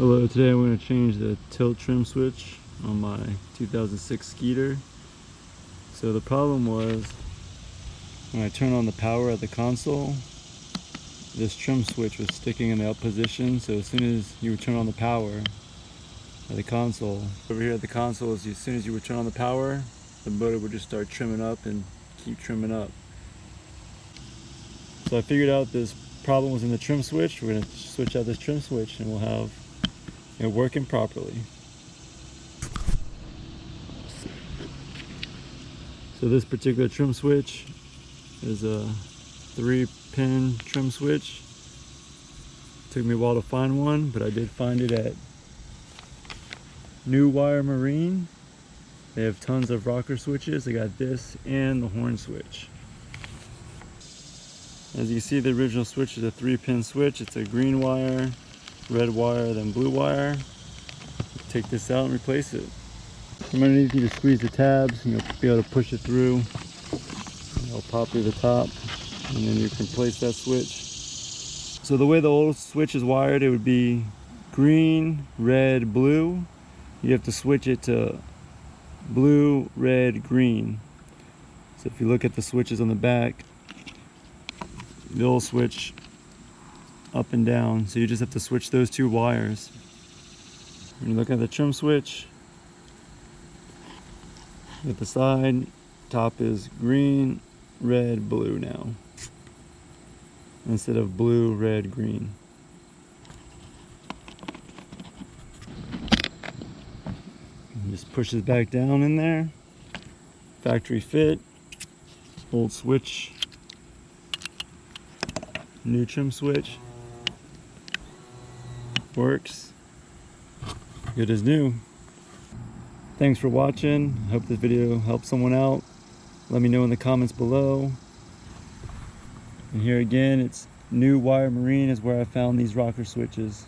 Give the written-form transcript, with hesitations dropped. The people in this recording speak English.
Hello, today I'm going to change the tilt trim switch on my 2006 Skeeter. So the problem was when I turn on the power at the console, this trim switch was sticking in the up position. So as soon as you would turn on the power at the console, over here at the console, as soon as you would turn on the power, the motor would just start trimming up and keep trimming up. So I figured out this problem was in the trim switch. We're going to switch out this trim switch and we'll have it working properly. So this particular trim switch is a 3-pin trim switch. Took me a while to find one, but I did find it at New Wire Marine. They have tons of rocker switches. They got this and the horn switch. As you see, the original switch is a 3-pin switch. It's a green wire, red wire, then blue wire. Take this out and replace it. From underneath, you just squeeze the tabs and you'll be able to push it through. It'll pop through the top and then you can place that switch. So the way the old switch is wired, it would be green, red, blue. You have to switch it to blue, red, green. So if you look at the switches on the back, the old switch up and down, so you just have to switch those two wires. When you look at the trim switch, at the side, top is green, red, blue now, instead of blue, red, green. And just pushes back down in there. Factory fit, old switch, new trim switch. Works good as new. Thanks for watching. I hope this video helped someone out. Let me know in the comments below. And here again, it's New Wire Marine is where I found these rocker switches.